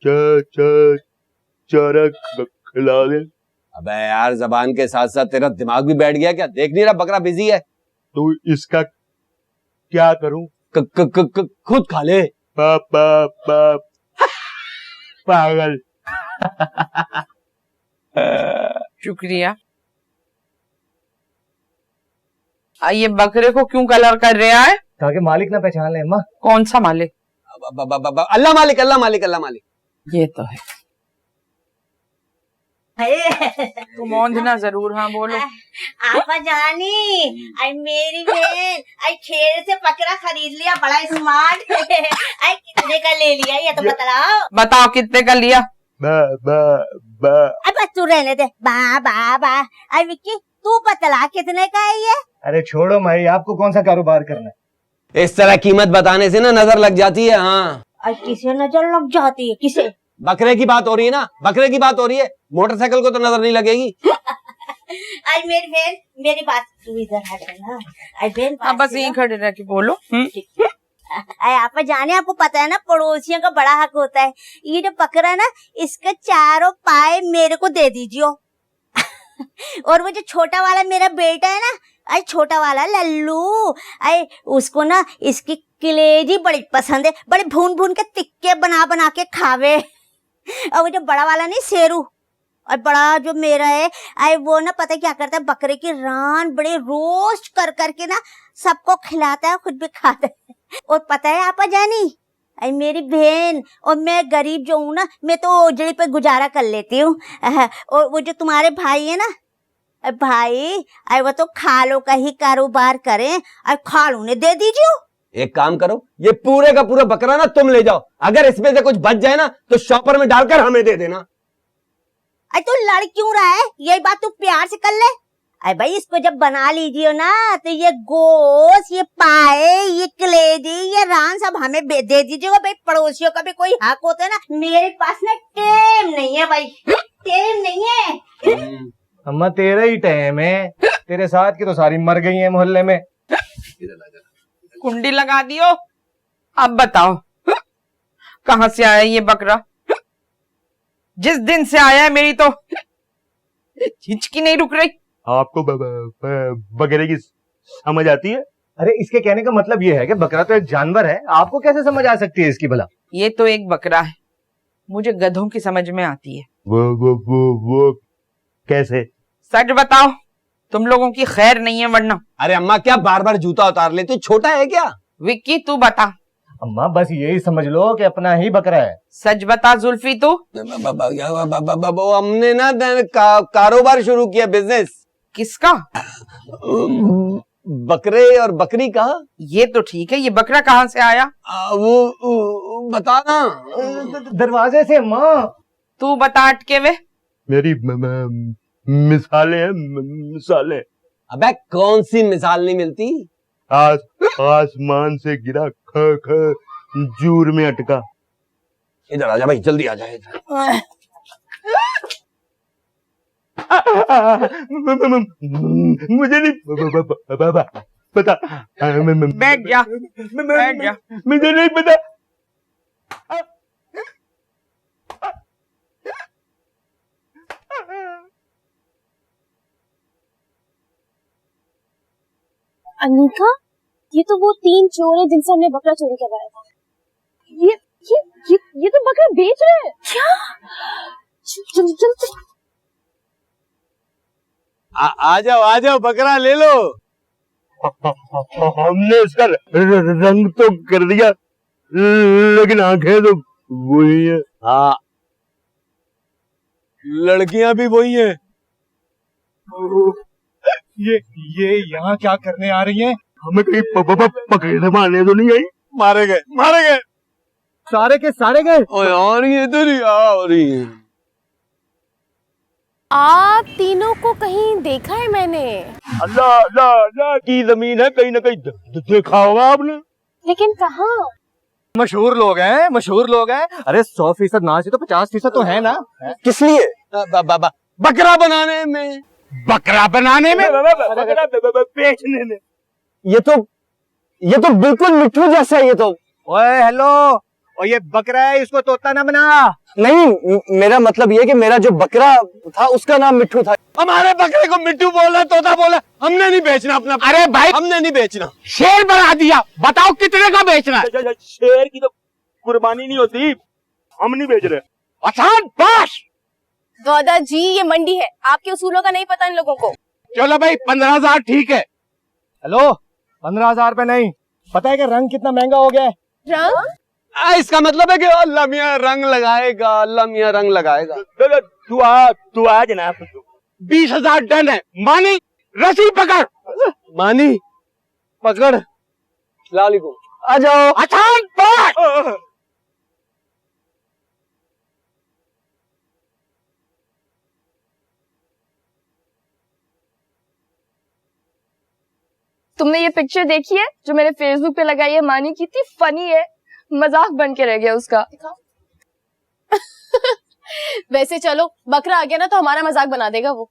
चारा खिला दे। अबे यार जबान के साथ साथ तेरा दिमाग भी बैठ गया क्या? देख नहीं रहा बकरा बिजी है? तो इसका क्या करूं? खुद खा ले। पागल। शुक्रिया। ये बकरे को क्यों कलर कर रहा है? ताकि मालिक ना पहचान ले। अम्मा कौन सा मालिक? अल्लाह मालिक, अल्लाह मालिक, अल्लाह मालिक। ये तो है। तुम औंधना जरूर। हाँ बोलो। आपा जानी आई मेरी बहन आई खेर से बकरा खरीद लिया, बड़ा स्मार्ट है। आई कितने का ले लिया ये तो बताओ। बताओ कितने का लिया? अब तू रहने दे। बा बा बा। आई विक्की तू बतला कितने का है ये? अरे छोड़ो भाई, आपको कौन सा कारोबार करना है? इस तरह कीमत बताने से ना नजर लग जाती है। हाँ किसे नजर लग जाती है? किसे? बकरे की बात हो रही है ना, बकरे की बात हो रही है। मोटरसाइकिल को तो नजर नहीं लगेगी। आई मेरी बहन मेरी बात तू इधर हट ना। आई बहन हाँ बस यहीं खड़े रह के बोलो। आप जाने, आपको पता है ना पड़ोसियों का बड़ा हक होता है। ये जो बकरा ना इसके चारों पाए मेरे को दे दीजिए। और वो जो छोटा वाला मेरा बेटा है ना, आई छोटा वाला लल्लू, आई उसको ना इसकी कलेजी बड़ी पसंद है। बड़े भून भून के टिक्के बना बना के खावे। और वो जो बड़ा वाला नहीं शेरू, और बड़ा जो मेरा है आई वो ना पता क्या करता है, बकरे की रान बड़े रोस्ट कर करके ना सबको खिलाता है, खुद भी खाता है। और पता है आपा जानी, आई मेरी बहन और मैं गरीब जो हूँ ना, मैं तो ओजड़ी पे गुजारा कर लेती हूँ। और वो जो तुम्हारे भाई है ना भाई, आई वो तो खालों का ही कारोबार करें, और खालों ने दे दीजिए। एक काम करो, ये पूरे का पूरा बकरा ना तुम ले जाओ। अगर इसमें से कुछ बच जाए ना तो शॉपर में डालकर हमें दे देना। अरे तू लड़ क्यों रहा है? यही बात तू प्यार से कर ले। अरे भाई इसको जब बना लीजिए ना तो ये गोश्त, ये पाए, ये कलेजी, ये रान सब हमें दे दीजिएगा। भाई पड़ोसियों का भी कोई हक होता है ना। मेरे पास ना टेम नहीं है भाई, टेम नहीं है। अम्मा तेरा ही टाइम है, तेरे साथ की तो सारी मर गई है मोहल्ले में। कुंडी लगा दियो। अब बताओ कहाँ से आया ये बकरा? जिस दिन से आया है मेरी तो हिचकी नहीं रुक रही। आपको बकरे की समझ आती है? अरे इसके कहने का मतलब ये है कि बकरा तो एक जानवर है, आपको कैसे समझ आ सकती है इसकी भला? ये तो एक बकरा है, मुझे गधों की समझ में आती है। वो कैसे? सच बताओ, तुम लोगों की खैर नहीं है वरना। अरे अम्मा क्या बार बार जूता उतार ले, तू छोटा है क्या? विक्की तू बता। अम्मा बस यही समझ लो कि अपना ही बकरा है। सच बता जुल्फी तू। हमने ना कारोबार शुरू किया, बिजनेस। किसका? बकरे और बकरी का। ये तो ठीक है, ये बकरा कहाँ से आया? वो बताना। दरवाजे से। अम्मा तू बता अटके वे। मेरी मिसालें हैं, मिसालें। अबे कौन सी मिसाल नहीं मिलती? आसमान से गिरा ख जूर में अटका। इधर आजा भाई, जल्दी आ जाए। मुझे नहीं पता। बैठ जा, बैठ जा। मुझे नहीं पता। अनिका, ये तो वो 3 चोर हैं जिनसे हमने बकरा चोरी करवाया था। ये तो बकरा बेच रहे हैं। क्या? चल। आ जाओ बकरा ले लो। हमने उसका रंग तो कर दिया, लेकिन आंखें तो वही है। हाँ लड़कियां भी वही हैं। ये यहाँ क्या करने आ रही हैं? हमें कहीं पकड़ने मारने तो नहीं आई? मारे गए। सारे के सारे गए। आ रही है, इधर ही आ रही है। आप तीनों को कहीं देखा है मैंने। अल्लाह की जमीन है, कहीं ना कहीं देखा होगा आपने। लेकिन कहाँ? मशहूर लोग हैं। अरे 100% ना से तो 50% तो है ना। किस लिए? बकरा बनाने में। बेचने में। ये तो बिल्कुल मिट्टू जैसा है। ये तो ओए हेलो, और ये बकरा है, इसको तोता ना बना। नहीं, मेरा मतलब ये कि मेरा जो बकरा था उसका नाम मिट्ठू था। हमारे बकरे को मिट्टू बोला, तोता बोला, हमने नहीं बेचना अपना। अरे भाई हमने नहीं बेचना। शेर बना दिया, बताओ कितने का बेचना है? शेर की तो कुर्बानी नहीं होती, हम नहीं बेच रहे। आसान बस। दादाजी ये मंडी है, आपके उसूलों का नहीं पता इन लोगों को। चलो भाई 15,000 ठीक है। हेलो, 15,000 रुपए नहीं, पता है कि रंग कितना महंगा हो गया है? रंग? इसका मतलब है कि अल्लाह मियाँ रंग लगाएगा, अल्लाह मियाँ रंग लगाएगा। तू आ जनाब। 20,000 डन है। मानी रस्सी पकड़। मानी पकड़। अस्सलाम वालेकुम। आ जाओ। आसान बस। तुमने ये पिक्चर देखी है जो मैंने फेसबुक पे लगाई है मानी की? कितनी फनी है, मजाक बन के रह गया उसका। वैसे चलो बकरा आ गया ना तो हमारा मजाक बना देगा वो।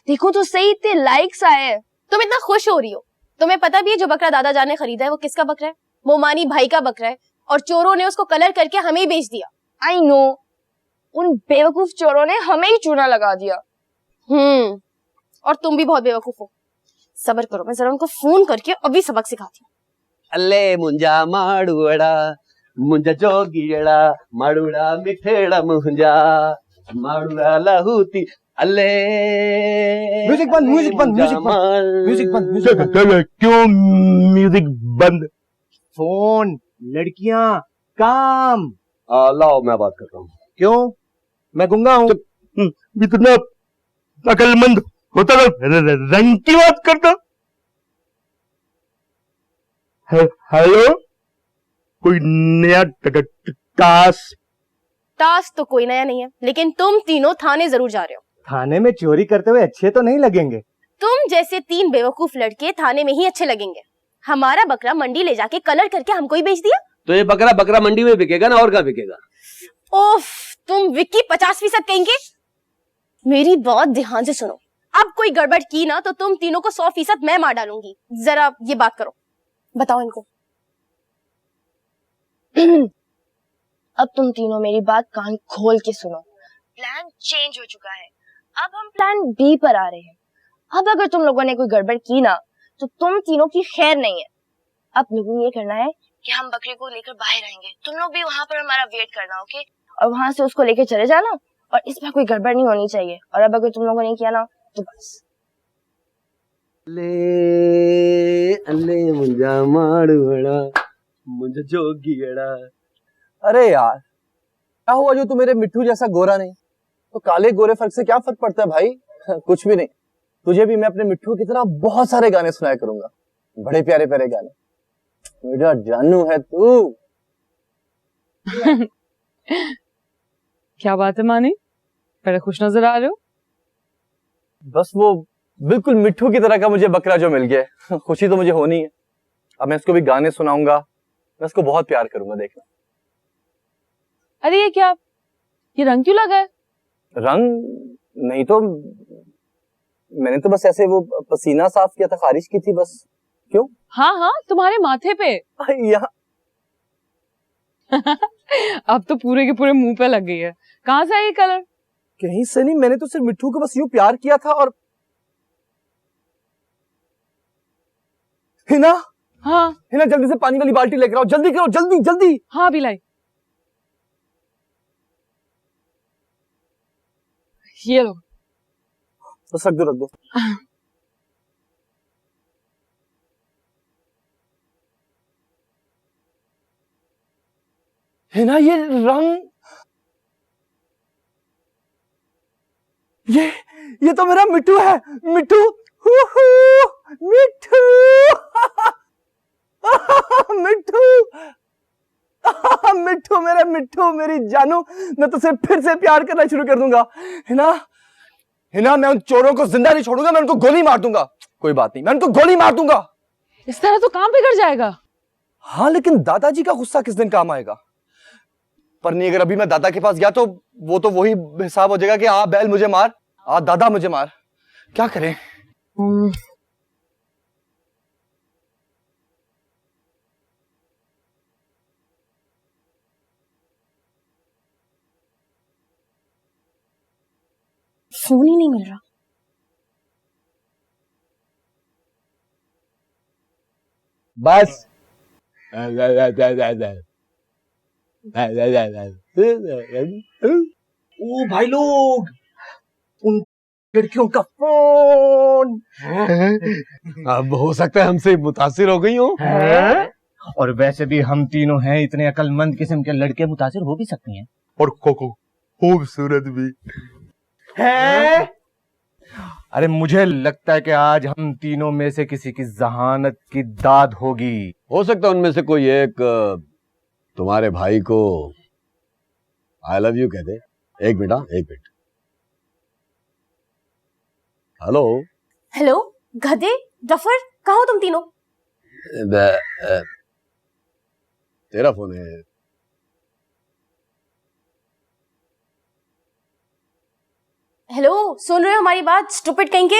देखो तो सही, इतने लाइक्स आए हैं। तुम इतना खुश हो रही हो, तुम्हें पता भी है जो बकरा दादा जान ने खरीदा है वो किसका बकरा है? वो मानी भाई का बकरा है, और चोरों ने उसको कलर करके हमें ही बेच दिया। आई नो, उन बेवकूफ चोरों ने हमें ही चूना लगा दिया। और तुम भी बहुत बेवकूफ हो। सबर करो, मैं जरा उनको फोन करके अभी सबक सिखाती हूँ। अल्ले मुंजा माड़ुड़ा, मुंजा जोगिड़ा, माड़ुड़ा मिठेड़ा मुंजा, माड़ुड़ा लहूती। अल्ले म्यूजिक बंद, म्यूजिक बंद, म्यूजिक बंद, म्यूजिक बंद, म्यूजिक बंद। क्यों म्यूजिक बंद? फोन, लड़कियां, काम। लाओ मैं बात करता हूँ। क्यों? मैं गूंगा हूँ। इतना अकलमंद होता तो रंग की बात करता। हेलो, कोई नया टास्क तो कोई नया नहीं है, लेकिन तुम तीनों थाने जरूर जा रहे हो। थाने में चोरी करते हुए अच्छे तो नहीं लगेंगे। तुम जैसे 3 बेवकूफ लड़के थाने में ही अच्छे लगेंगे। हमारा बकरा मंडी ले जाके कलर करके हमको ही बेच दिया। तो ये बकरा मंडी में बिकेगा ना, और कहाँ बिकेगा? ओफ, तुम विक्की 50% कहेंगे। मेरी बात ध्यान से सुनो, अब कोई गड़बड़ की ना तो तुम तीनों को 100% मैं मार डालूंगी। जरा ये बात करो, बताओ इनको। अब तुम तीनों मेरी बात कान खोल के सुनो। प्लान चेंज हो चुका है, अब हम प्लान बी पर आ रहे हैं। अब अगर तुम लोगों ने कोई गड़बड़ की ना तो तुम तीनों की खैर नहीं है। अब लोगों को ये करना है कि हम बकरी को लेकर बाहर आएंगे, तुम लोग भी वहां पर हमारा वेट करना, ओके? और वहां से उसको लेकर चले जाना, और इसमें कोई गड़बड़ नहीं होनी चाहिए। और अब अगर तुम लोगों ने किया ना तो बस। अल्ले मुंजा माड़ुड़ा, मुंजा जोगिड़ा। अरे यार, क्या हुआ जो तू मेरे मिट्टू जैसा गोरा नहीं? तो काले गोरे फर्क से क्या फर्क पड़ता है भाई? कुछ भी नहीं। तुझे भी मैं अपने मिट्टू की तरह बहुत सारे गाने सुनाया करूंगा, बड़े प्यारे प्यारे गाने। मेरा जानू है तू। क्या बात है मानी, बड़े खुश नजर आ रहे हो। बस वो बिल्कुल मिट्टू की तरह का मुझे बकरा जो मिल गया, खुशी तो मुझे होनी है। अब मैं उसको भी गाने सुनाऊंगा, मैं उसको बहुत प्यार करूंगा, देखना। अरे ये क्या, ये रंग क्यों लगा है? रंग नहीं तो मैंने तो बस ऐसे वो पसीना साफ किया था, खारिश की थी बस। क्यों? हाँ हाँ, तुम्हारे माथे पे। यहाँ अब तो पूरे के पूरे मुंह पे लग गई है। कहाँ से आई ये कलर? कहीं से नहीं, मैंने तो सिर्फ मिट्टू को बस यूं प्यार किया था। और हिना, हाँ हिना जल्दी से पानी वाली बाल्टी लेकर आओ, जल्दी करो, जल्दी जल्दी। हाँ बिलाई, ये लो। बस रख दो, रख दो। हिना ये रंग, ये तो मेरा मिट्टू है। मिट्टू, मिट्टू, मिट्टू, मिट्टू, मेरे मिट्टू, मेरी जानू, मैं तुझसे फिर से प्यार करना शुरू कर दूंगा। हिना, हिना, मैं उन चोरों को जिंदा नहीं छोड़ूंगा, मैं उनको गोली मार दूंगा। कोई बात नहीं, मैं उनको गोली मार दूंगा। इस तरह तो काम बिगड़ जाएगा। हाँ, लेकिन दादाजी का गुस्सा किस दिन काम आएगा? पर नहीं, अगर अभी मैं दादा के पास गया तो वो वही हिसाब हो जाएगा कि आ बैल मुझे मार, आ दादा मुझे मार। क्या करें? फोन ही नहीं मिल रहा। बस ओ भाई लोग, उन लड़कियों का फोन। अब हो सकता है हमसे मुतासिर हो गई हो। और वैसे भी हम तीनों हैं इतने अकलमंद किस्म के लड़के, मुतासिर हो भी सकती हैं। और खूबसूरत भी है? अरे मुझे लगता है कि आज हम तीनों में से किसी की जहानत की दाद होगी। हो सकता है उनमें से कोई एक तुम्हारे भाई को आई लव यू कह दे। एक मिनट, एक मिनट। हेलो हेलो गधे डफर, कहाँ हो तुम तीनों? तेरा फोन है। हेलो, सुन रहे हो हमारी बात? स्टूपिड कहीं के।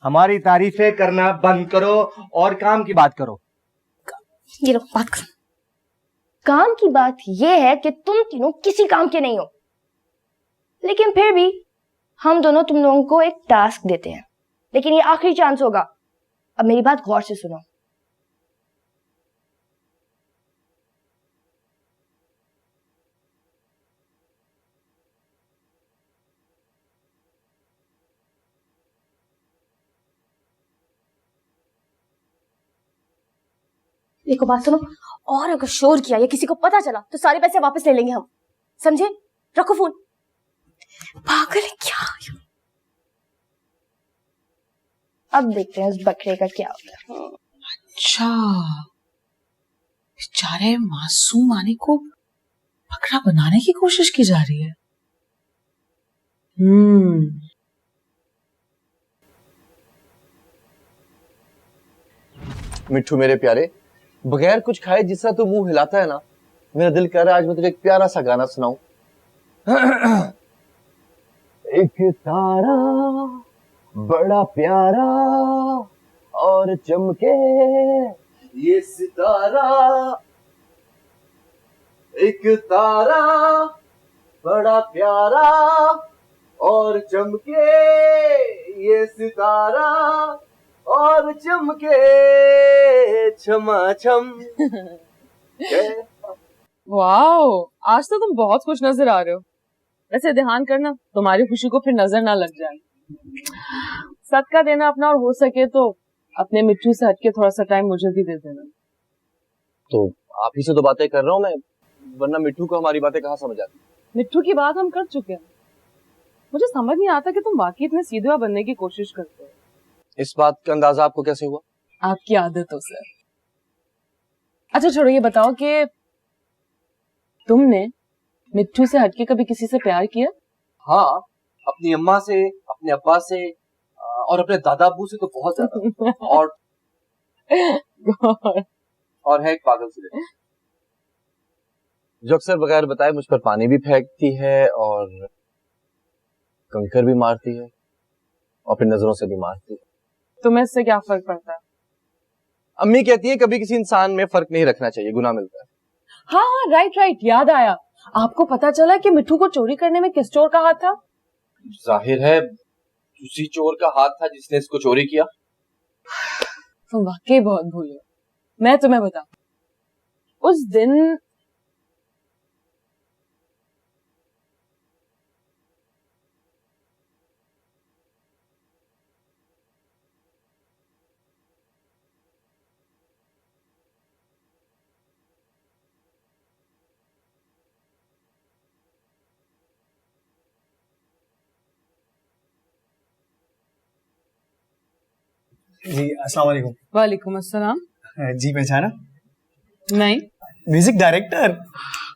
हमारी तारीफें करना बंद करो और काम की बात करो। ये लो बात करो। काम की बात ये है कि तुम तीनों किसी काम के नहीं हो, लेकिन फिर भी हम दोनों तुम लोगों को एक टास्क देते हैं, लेकिन ये आखिरी चांस होगा। अब मेरी बात गौर से सुनो। देखो बात सुनो, और अगर शोर किया या किसी को पता चला तो सारे पैसे वापस ले लेंगे हम, समझे? रखो फोन। पागल है क्या? अब देखते हैं उस बकरे का क्या होता है। अच्छा, बेचारे मासूम आने को बकरा बनाने की कोशिश की जा रही है। मिट्ठू मेरे प्यारे, बगैर कुछ खाए जिस तरह तू मुंह हिलाता है ना, मेरा दिल कह रहा है आज मैं तुझे एक प्यारा सा गाना सुनाऊं। एक तारा बड़ा प्यारा और चमके ये सितारा, एक तारा बड़ा प्यारा और चमके ये सितारा और चमके छमाछम। वाओ, आज तो तुम बहुत खुश नजर आ रहे हो। वैसे ध्यान करना तुम्हारी खुशी को फिर नजर ना लग जाए। सदका देना अपना, और हो सके तो अपने मिट्टू से हटके थोड़ा सा टाइम मुझे भी दे देना। तो आप ही से तो बातें कर रहा हूँ मैं, वरना मिट्टू को हमारी बातें कहाँ समझ आती। मिट्टू की बात हम कर चुके हैं। मुझे समझ नहीं आता कि तुम वाकई इतने सीधे बनने की कोशिश करते हो। इस बात का अंदाजा आपको कैसे हुआ? आपकी आदतों से। अच्छा छोड़ो, ये बताओ कि तुमने मिट्टू से हटके कभी किसी से प्यार किया? हाँ, अपनी अम्मा से, अपने अब्बा से और अपने दादा अब्बू से तो बहुत ज्यादा। और है एक पागल से जो अक्सर बगैर बताए मुझ पर पानी भी फेंकती है और कंकर भी मारती है और फिर नजरों से भी मारती है। तुम्हें इससे क्या फर्क पड़ता है? अम्मी कहती है कभी किसी इंसान में फर्क नहीं रखना चाहिए, गुनाह मिलता है। हाँ हाँ, राइट, याद आया। आपको पता चला कि मिट्टू को चोरी करने में किस चोर का हाथ था? जाहिर है उसी चोर का हाथ था जिसने इसको चोरी किया। तुम वाकई बहुत भूले। मैं तुम्हें बताऊं, उस दिन जी अस्सलाम वालेकुम। वालेकुम अस्सलाम। जी पहचाना? नहीं। Music director.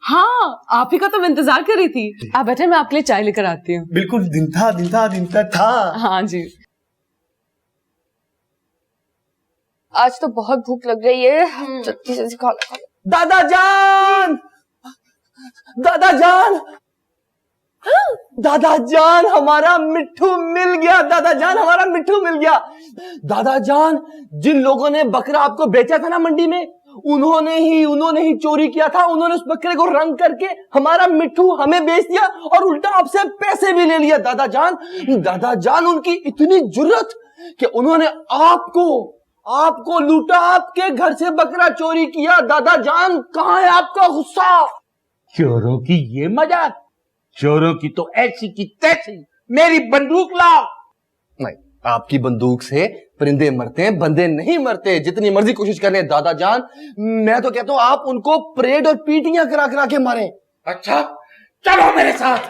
हाँ, आप ही का तो मैं इंतजार कर रही थी। आप बैठे, मैं आपके लिए चाय लेकर आती हूँ। बिल्कुल, दिन था था। हाँ जी। आज तो बहुत भूख लग रही है, जल्दी से खाना खा लो। दादा जान, दादा जान, दादा जान, हमारा मिट्ठू मिल गया। दादा जान, हमारा मिट्ठू मिल गया। दादा जान, जिन लोगों ने बकरा आपको बेचा था ना मंडी में, उन्होंने ही चोरी किया था। उन्होंने उस बकरे को रंग करके हमारा मिट्ठू हमें बेच दिया और उल्टा आपसे पैसे भी ले लिया। दादा जान उनकी इतनी जुर्रत कि उन्होंने आपको लूटा, आपके घर से बकरा चोरी किया। दादा जान, कहां है आपका गुस्सा? चोरों की ये मजाक, चोरों की तो ऐसी की तैसी। मेरी बंदूक लाओ। नहीं, आपकी बंदूक से परिंदे मरते हैं, बंदे नहीं मरते। जितनी मर्जी कोशिश कर लें दादा जान, मैं तो कहता हूं आप उनको परेड और पीटियां करा करा के मारें। अच्छा, चलो मेरे साथ।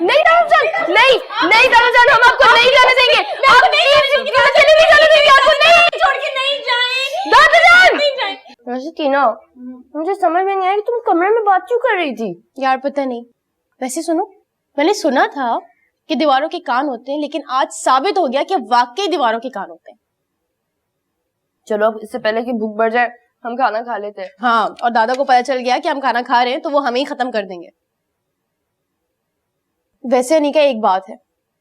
नहीं दादा जान, नहीं दादा जान, हम आपको नहीं जाने देंगे। आप अकेले नहीं जाने देंगे आपको। नहीं छोड़ के नहीं जाएंगे दादा जान। वैसे टीना, मुझे समझ में नहीं आया कि तुम कमरे में बात क्यों कर रही थी। यार पता नहीं। वैसे सुनो, मैंने सुना था कि दीवारों के कान होते हैं, लेकिन आज साबित हो गया कि वाकई दीवारों के कान होते हैं। चलो अब इससे पहले कि भूख बढ़ जाए हम खाना खा लेते हैं। हाँ, और दादा को पता चल गया कि हम खाना खा रहे हैं तो वो हमें ही खत्म कर देंगे। वैसे अनिका, एक बात है,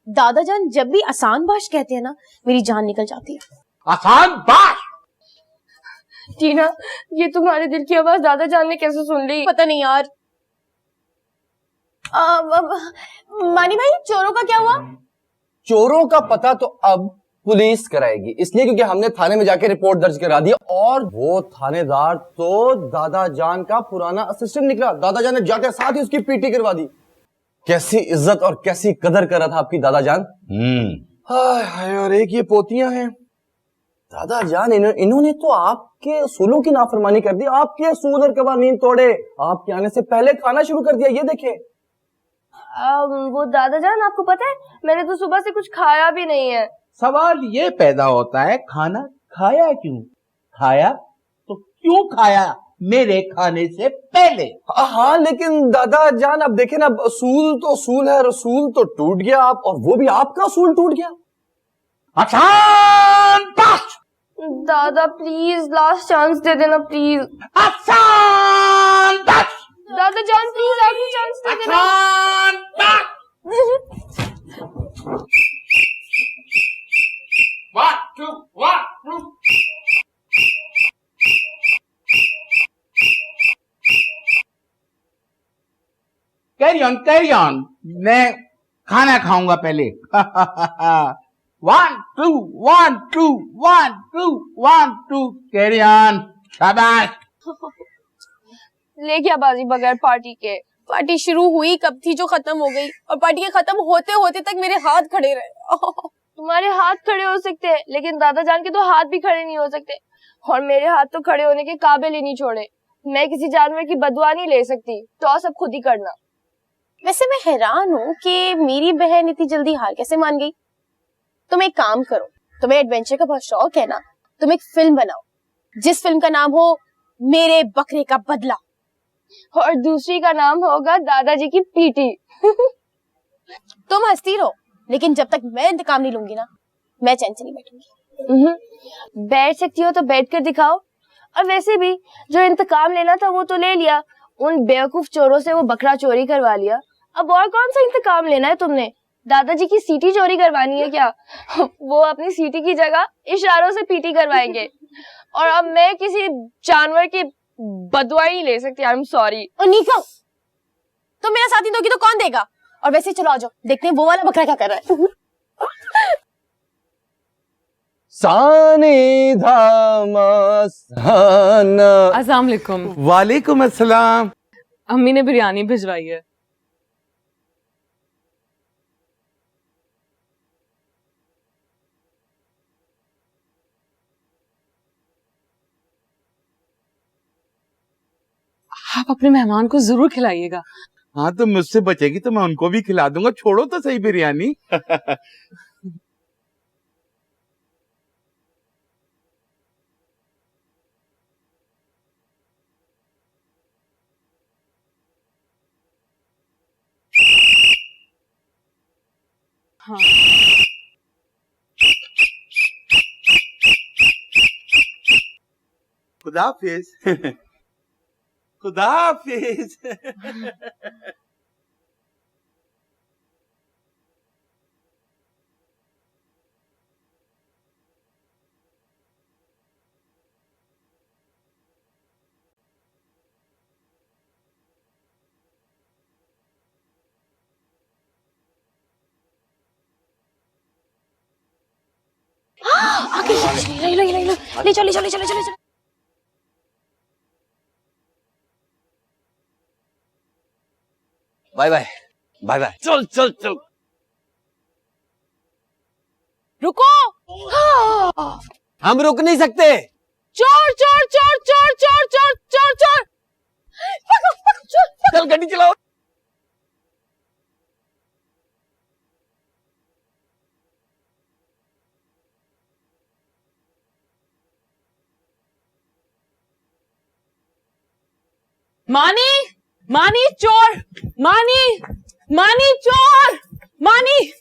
दादा जान जब भी आसान बाश कहते हैं ना, मेरी जान निकल जाती है। आसान बाश? टीना, ये तुम्हारे दिल की आवाज दादा जान ने कैसे सुन ली? पता नहीं यार। मानी भाई, चोरों का क्या हुआ? चोरों का पता तो अब पुलिस कराएगी, इसलिए क्योंकि हमने थाने में जाके रिपोर्ट दर्ज करा दी और वो थानेदार तो दादा जान का पुराना असिस्टेंट निकला। दादा जान ने जाते साथ ही उसकी पीटी करवा दी। कैसी इज्जत और कैसी कदर कर रहा था आपकी दादा जान। हाय हाय, और एक ये पोतियां हैं। दादा जान, इन्होंने तो आपके असूलों की नाफरमानी कर दी। आपके असूल और कवानीन तोड़े। आपके आने से पहले खाना शुरू कर दिया। ये देखे। वो दादा जान, आपको पता है मैंने तो सुबह से कुछ खाया भी नहीं है। सवाल ये पैदा होता है, खाना खाया क्यों? खाया तो क्यों खाया मेरे खाने से पहले? हाँ, लेकिन दादा जान अब देखे ना, असूल तो असूल है, रसूल तो टूट गया आप, और वो भी आपका असूल टूट गया। आसान बाश। दादा प्लीज लास्ट चांस दे देना प्लीज। आसान बाश। दादा जान प्लीज आखिरी चांस दे देना। आसान बाश। 1 2 1 2। कैरी ऑन, मैं खाना खाऊंगा पहले। 1 2 1 2 1 2 1 2। कैरी ऑन, शाबाश। ले क्या बाजी बगैर पार्टी के? पार्टी शुरू हुई कब थी जो खत्म हो गई, और पार्टी के खत्म होते होते तक मेरे हाथ खड़े रहे। तुम्हारे हाथ खड़े हो सकते हैं, लेकिन दादा जान के तो हाथ भी खड़े नहीं हो सकते, और मेरे हाथ तो खड़े होने के काबिल ही नहीं छोड़े। मैं किसी जानवर की बदुआ नहीं ले सकती, तो सब खुद ही करना। वैसे मैं हैरान हूँ कि मेरी बहन इतनी जल्दी हार कैसे मान गई। तुम एक काम करो, तुम्हें एडवेंचर का बहुत शौक है ना, तुम एक फिल्म बनाओ जिस फिल्म का नाम हो मेरे बकरे का बदला, और दूसरी का नाम होगा दादाजी की पीटी। तुम हंसती रहो, लेकिन जब तक मैं इंतकाम नहीं लूंगी ना, मैं चैन से नहीं बैठूंगी। बैठ सकती हो तो बैठ कर दिखाओ। और वैसे भी जो इंतकाम लेना था वो तो ले लिया, उन बेवकूफ चोरों से वो बकरा चोरी करवा लिया। अब और कौन सा इंतकाम लेना है तुमने? दादाजी की सीटी चोरी करवानी है क्या? वो अपनी सीटी की जगह इशारों से पीटी करवाएंगे। और अब मैं किसी जानवर की बदुआ ही ले सकती। I am sorry. निका, तुम मेरा साथ नहीं दोगी तो कौन देगा? और वैसे चलो आ जाओ, देखते हैं वो वाला बकरा क्या कर रहा है। सानी धामा साना। अस्सलाम वालेकुम। वालेकुम अस्सलाम। अम्मी ने बिरयानी भिजवाई है। आप अपने मेहमान को जरूर खिलाइएगा। हाँ, तो मुझसे बचेगी तो मैं उनको भी खिला दूंगा। छोड़ो तो सही बिरयानी। हाँ। खुदा हाफिज। खुदा हाफिज। ले चलो ले चलो ले चलो ले चलो। Bye bye bye bye. चल चल चल। रुको। हम रुक नहीं सकते। चोर चोर चोर चोर चोर चोर चोर चोर। पकड़ो, पकड़ो, चोर। चल गाड़ी चलाओ। मानी, मानी चोर, मानी, मानी चोर, मानी,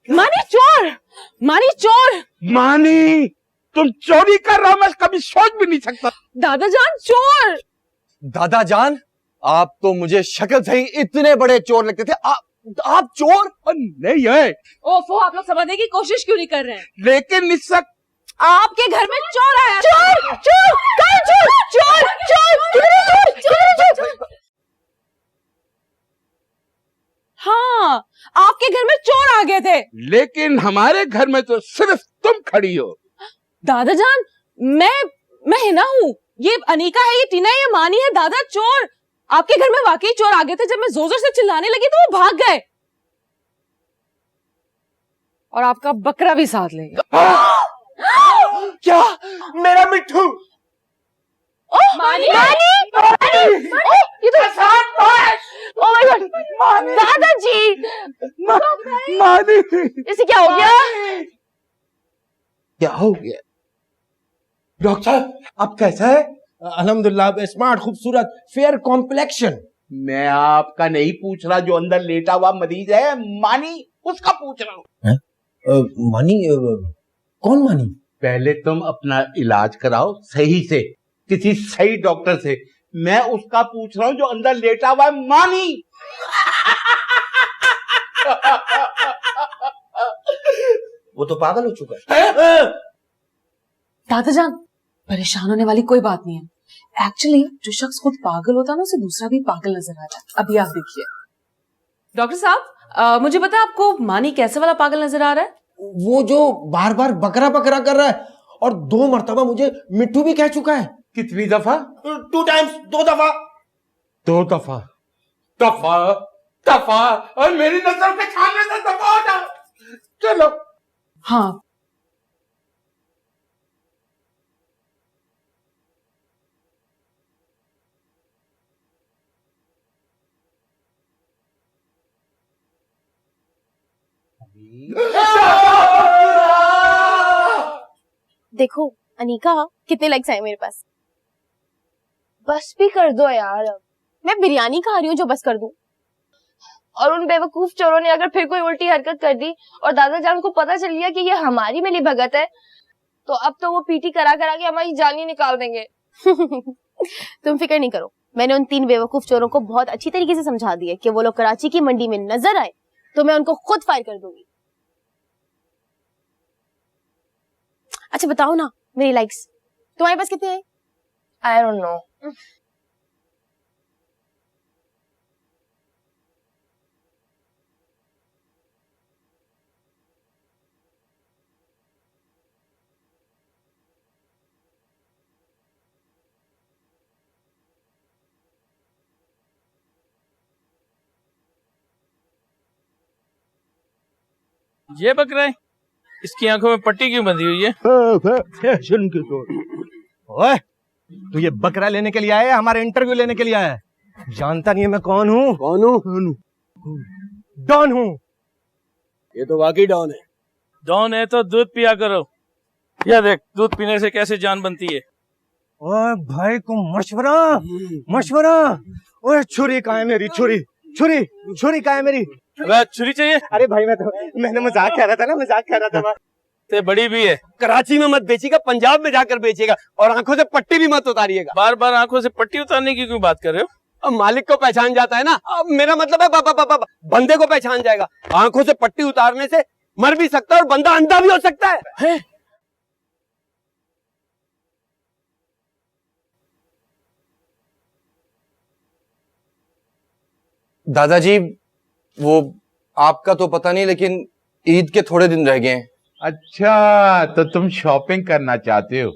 मानी चोर, मानी चोर। मानी, तुम चोरी कर रहे हो, मैं कभी सोच भी नहीं सकता। दादाजान चोर। दादाजान, आप तो मुझे शक्ल से ही इतने बड़े चोर लगते थे। आप चोर? नहीं है। ओफो, आप लोग समझने की कोशिश क्यों नहीं कर रहे हैं? लेकिन इस वक्त आपके घर में चोर आया। चोर चोर कौन चोर? चोर चोर किधर है चोर? किधर है चोर? हाँ, आपके घर में चोर आ गए थे। लेकिन हमारे घर में तो सिर्फ तुम खड़ी हो। दादाजान, मैं हिना हूँ। ये अनीका है, ये टीना है, ये मानी है। दादा चोर, आपके घर में वाकई चोर आ गए थे। जब मैं जोर जोर से चिल्लाने लगी तो वो भाग गए और आपका बकरा भी साथ ले गए। क्या? मेरा मिट्ठू? मानी, ये तो ओह माय गॉड, दादाजी। मानी, इसे क्या हो गया? क्या हो गया? डॉक्टर, आप कैसा है? अल्हम्दुलिल्लाह, स्मार्ट, खूबसूरत, फेयर कॉम्प्लेक्शन। मैं आपका नहीं पूछ रहा, जो अंदर लेटा हुआ मरीज है मानी, उसका पूछ रहा हूँ। मानी? कौन मानी? पहले तुम अपना इलाज कराओ सही से, किसी सही डॉक्टर से। मैं उसका पूछ रहा हूँ जो अंदर लेटा हुआ है, मानी। वो तो पागल हो चुका है। दादाजान, परेशान होने वाली कोई बात नहीं है। एक्चुअली जो शख्स खुद पागल होता है ना, उसे दूसरा भी पागल नजर आता है। अभी आप देखिए। डॉक्टर साहब, मुझे पता है आपको मानी कैसे वाला पागल नजर आ रहा है? वो जो बार बार बकरा बकरा कर रहा है और 2 मरतबा मुझे मिट्टू भी कह चुका है। कितनी दफा? 2 टाइम्स, 2 दफा। 2 दफा? दफा दफा, और मेरी नजर के सामने से दफा हो जाओ। चलो। हाँ, देखो अनीका, कितने लाइक्स आए मेरे पास। बस भी कर दो यार, अब मैं बिरयानी खा रही हूँ जो बस कर दूं। और उन बेवकूफ चोरों ने अगर फिर कोई उल्टी हरकत कर दी और दादाजान को पता चल गया कि ये हमारी मिली भगत है, तो अब तो वो पीटी करा करा के हमारी जान ही निकाल देंगे। तुम फिक्र नहीं करो, मैंने उन 3 बेवकूफ चोरों को बहुत अच्छी तरीके से समझा दिया कि वो लोग कराची की मंडी में नजर आए तो मैं उनको खुद फायर कर दूंगी। अच्छा बताओ ना, मेरी लाइक्स तुम्हारे पास कितने हैं? I don't know. ये बकरा है, इसकी आंखों में पट्टी क्यों बंधी हुई है? फैशन के तौर। ओए, तू ये बकरा लेने के लिए आया है, हमारे इंटरव्यू लेने के लिए आया है? जानता नहीं है मैं कौन हूँ? कौन हूँ? डॉन हूँ। ये तो वाकई डॉन है। डॉन है तो दूध पिया करो। या देख, दूध पीने से कैसे जान बनती है। ओए भाई को मशवरा, मशवरा। ओए छुरी कहाँ है मेरी? छुरी, छुरी, छुरी कहाँ है मेरी? छुरी चाहिए? अरे भाई मैंने मजाक कह रहा था ना, मजाक कह रहा था। ते बड़ी भी है। कराची में मत बेचिएगा, पंजाब में जाकर बेचिएगा, और आंखों से पट्टी भी मत उतारिएगा। बार बार आंखों से पट्टी उतारने की क्यों बात कर रहे हो? अब मालिक को पहचान जाता है ना। अब मेरा मतलब है बंदे को पहचान जाएगा। आंखों से पट्टी उतारने से मर भी सकता है और बंदा अंधा भी हो सकता है। दादाजी, वो आपका तो पता नहीं, लेकिन ईद के थोड़े दिन रह गए हैं। अच्छा, तो तुम शॉपिंग करना चाहते हो,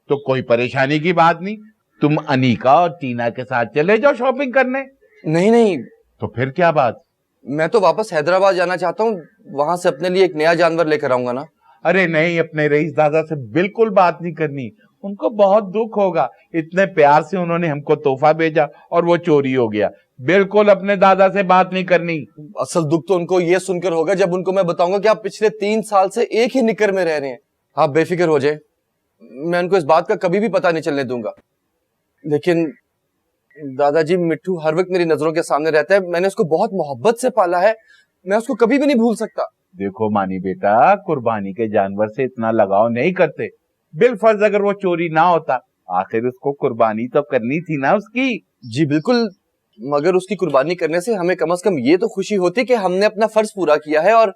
तो कोई परेशानी की बात नहीं, तुम अनीका और टीना के साथ चले जाओ शॉपिंग करने। नहीं नहीं, तो फिर क्या बात? मैं तो वापस हैदराबाद जाना चाहता हूँ, वहां से अपने लिए एक नया जानवर लेकर आऊंगा ना। अरे नहीं, अपने रईस दादा से बिल्कुल बात नहीं करनी, उनको बहुत दुख होगा, इतने प्यार से उन्होंने हमको तोहफा भेजा और वो चोरी हो गया। बिल्कुल अपने दादा से बात नहीं करनी। असल दुख तो उनको ये सुनकर होगा जब उनको मैं बताऊंगा कि आप पिछले 3 साल से एक ही निकर में रह रहे हैं। आप बेफिक्र हो जाए, मैं उनको इस बात का कभी भी पता नहीं चलने दूंगा। लेकिन दादाजी, मिट्टू हर वक्त मेरी नजरों के सामने रहता है, मैंने उसको बहुत मोहब्बत से पाला है, मैं उसको कभी भी नहीं भूल सकता। देखो मानी बेटा, कुर्बानी के जानवर से इतना लगाव नहीं करते। बिलफर्ज अगर वो चोरी ना होता, आखिर उसको कुर्बानी तो करनी थी ना उसकी। जी बिल्कुल, मगर उसकी कुर्बानी करने से हमें कम से कम ये तो खुशी होती कि हमने अपना फर्ज पूरा किया है, और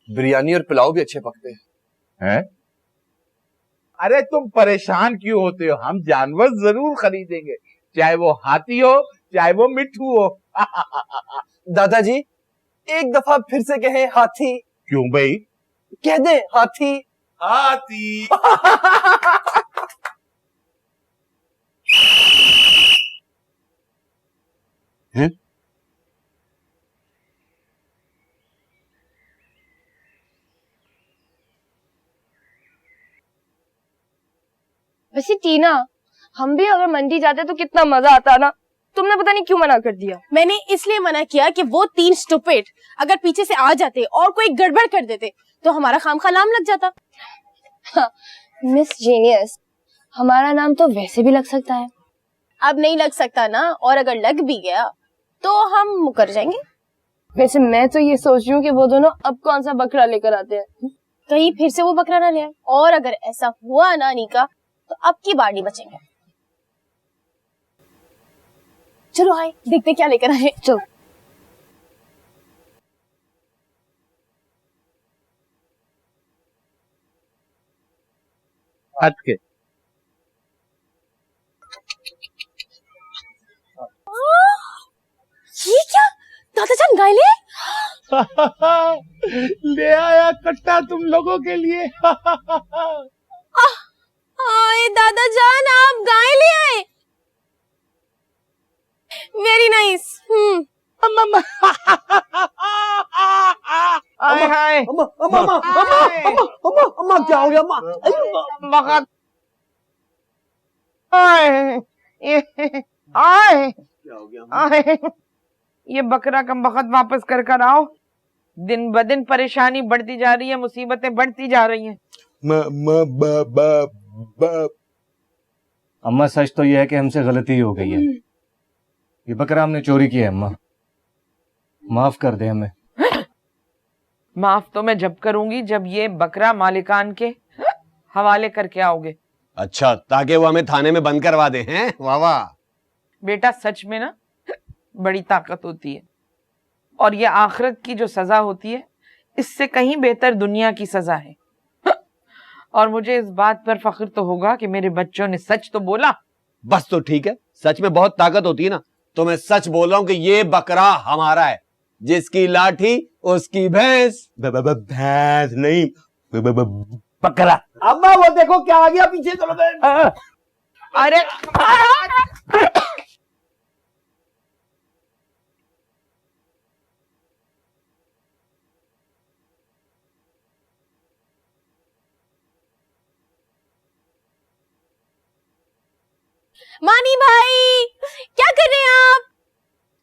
बिरयानी और पुलाव भी अच्छे पकते हैं। अरे तुम परेशान क्यों होते हो, हम जानवर जरूर खरीदेंगे, चाहे वो हाथी हो चाहे वो मिट्टू हो। दादाजी, एक दफा फिर से कहें हाथी। क्यों भाई? कह दे हाथी। हाथी। हैं? वैसे टीना, हम भी अगर मंडी जाते तो कितना मजा आता ना। तुमने पता नहीं क्यों मना कर दिया। मैंने इसलिए मना किया कि वो 3 स्टूपिड अगर पीछे से आ जाते और कोई गड़बड़ कर देते तो हमारा खामखा नाम लग जाता। हाँ, मिस जीनियस, हमारा नाम तो वैसे भी लग सकता है। अब नहीं लग सकता ना, और अगर लग भी गया तो हम मुकर जाएंगे। वैसे मैं तो ये सोच रही हूँ कि वो दोनों अब कौन सा बकरा लेकर आते हैं। कहीं फिर से वो बकरा ना ले आए, और अगर ऐसा हुआ ना अनीका, तो अब की बार नहीं बचेंगे। चलो हाय, देखते क्या लेकर आए। चलो। हट के। ये क्या दादाजान गाय ले? ले आया कट्टा तुम लोगों के लिए। आए दादाजान, आप गाय ले आए। Very nice. अम्मा क्या हो गया अम्मा? बहुत ये बकरा कम वक्त वापस कर आओ। दिन ब दिन परेशानी बढ़ती जा रही है, मुसीबतें बढ़ती जा रही हैं। अम्मा, सच तो यह है कि हमसे गलती हो गई है, ये बकरा हमने चोरी किया है। अम्मा, माफ कर दे हमें। माफ तो मैं जब करूंगी जब ये बकरा मालिकान के हवाले करके आओगे। अच्छा, ताकि वो हमें थाने में बंद करवा दे हैं? वाह वाह। बेटा, सच में ना बड़ी ताकत होती है, और ये आखिरत की जो सजा होती है इससे कहीं बेहतर दुनिया की सजा है। और मुझे इस बात पर फख्र तो होगा कि मेरे बच्चों ने सच तो बोला। बस तो ठीक है, सच में बहुत ताकत होती है ना, तो मैं सच बोल रहा हूं कि ये बकरा हमारा है। जिसकी लाठी उसकी भैंस। भैंस नहीं, बकरा। अम्मा वो देखो क्या आ गया पीछे, चलो। अरे मानी भाई, क्या कर रहे हैं आप?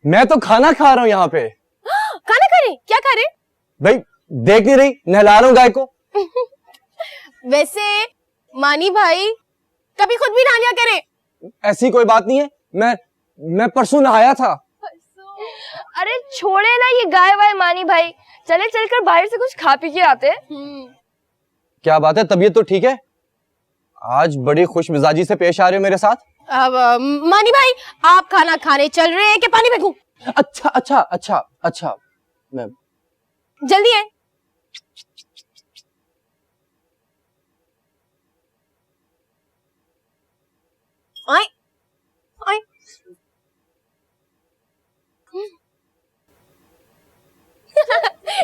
मैं तो खाना खा रहा हूँ यहाँ पे। खाना खा रहे? क्या खा रहे? भाई देख नहीं रही, नहला रहा हूँ गाय को। वैसे मानी भाई कभी खुद भी नहा लिया करें। ऐसी कोई बात नहीं है, मैं परसों नहाया था। अरे छोड़े ना ये गाय वाय मानी भाई, चले चलकर बाहर से कुछ खा पी के आते हैं। क्या बात है, तबीयत तो ठीक है? आज बड़ी खुश मिजाजी से पेश आ रहे हो मेरे साथ। अब मानी भाई, आप खाना खाने चल रहे हैं कि पानी फेंकूं? अच्छा अच्छा अच्छा अच्छा, मैं जल्दी है। आए आए।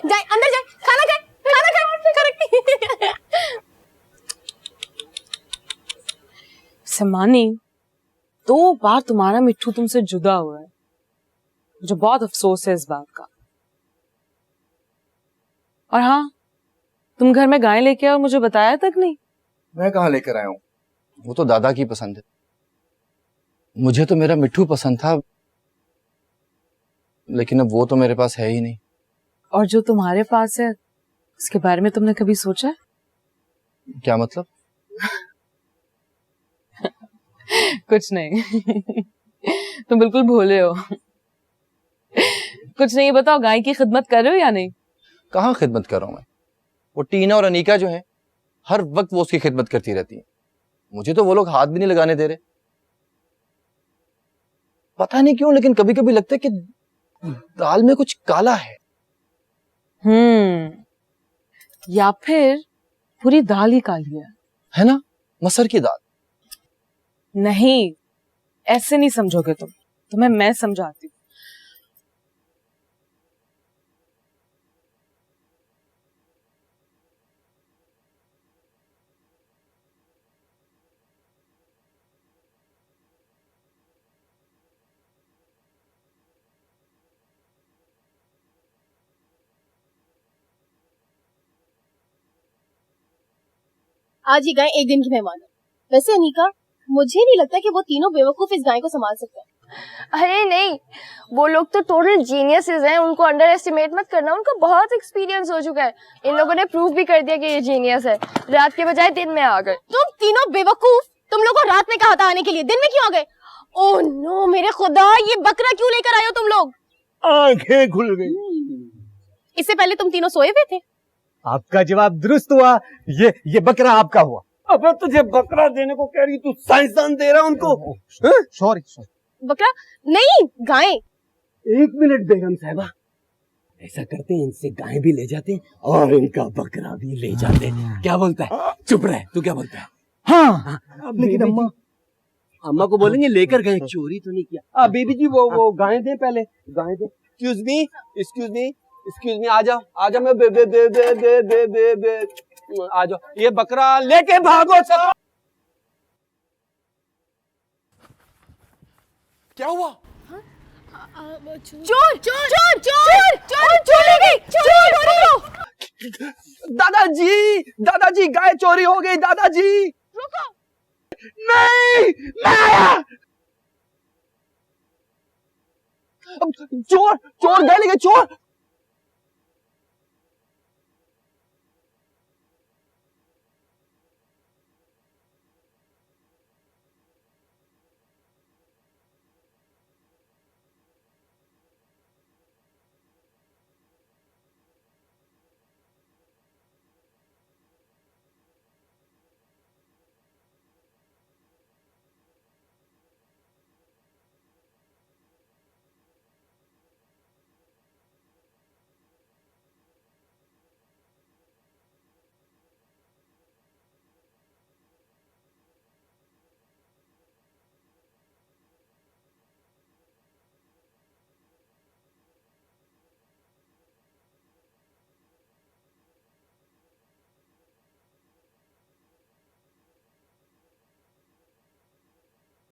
जाए अंदर, जाए खाना खाए, खाना खाए। वैसे मानी 2 बार तुम्हारा मिट्ठू तुमसे जुदा हुआ है, मुझे बहुत अफसोस है इस बात का। और हाँ, तुम घर में गाय लेके आओ, मुझे बताया तक नहीं। मैं कहाँ लेकर आया हूँ, वो तो दादा की पसंद है। मुझे तो मेरा मिट्ठू पसंद था, लेकिन अब वो तो मेरे पास है ही नहीं। और जो तुम्हारे पास है उसके बारे में तुमने कभी सोचा है? क्या मतलब? कुछ नहीं। तुम बिल्कुल भोले हो। कुछ नहीं, बताओ गाय की खिदमत कर रहे हो या नहीं? कहाँ खिदमत कर रहा हूँ मैं? वो टीना और अनीका जो है, हर वक्त वो उसकी खिदमत करती रहती है। मुझे तो वो लोग हाथ भी नहीं लगाने दे रहे। पता नहीं क्यों, लेकिन कभी कभी लगता है कि दाल में कुछ काला है। या फिर पूरी दाल ही काली है ना? मसर की दाल। नहीं, ऐसे नहीं समझोगे तुम, तुम्हें मैं समझाती हूँ। आज ये गाय एक दिन की मेहमान है। वैसे अनीका, मुझे नहीं लगता कि वो तीनों बेवकूफ इस गाय को संभाल सकते हैं। अरे नहीं, वो लोग तो टोटल जीनियसेस हैं, उनको अंडर एस्टिमेट मत करना, उनको बहुत एक्सपीरियंस हो चुका है। इन लोगों ने प्रूव भी कर दिया कि ये जीनियस है, रात के बजाय दिन में आ गए। तुम तीनों बेवकूफ, तुम लोगों को रात में कहा था आने के लिए, दिन में क्यों आ गए? ओह नो, मेरे खुदा, ये बकरा क्यों लेकर आए हो तुम लोग? आंखें खुल गई। इससे पहले तुम तीनों सोए हुए थे। आपका जवाब दुरुस्त हुआ। ये बकरा आपका हुआ। अब तुझे बकरा देने को कह रही, तू साइंसदान दे रहा उनको। सॉरी। बकरा नहीं, गाय। एक मिनट बेगम साहबा, ऐसा करते हैं, इनसे गाय भी ले जाते हैं और इनका बकरा भी ले जाते हैं। क्या बोलता है? चुप रहे, तू क्या बोलता है? हाँ, लेकिन अम्मा को बोलेंगे लेकर गए, चोरी तो नहीं किया। बेबी जी, वो गाय दे, पहले गाय दे। एक्सक्यूज मी, आ जाओ, मैं बे आ जाओ, ये बकरा लेके भागो सब। क्या हुआ? चोर ले गई, चोर पकड़ो। दादाजी, गाय चोरी हो गई। दादाजी रुको। नहीं, मैं आया। चोर गाय ले गए, चोर।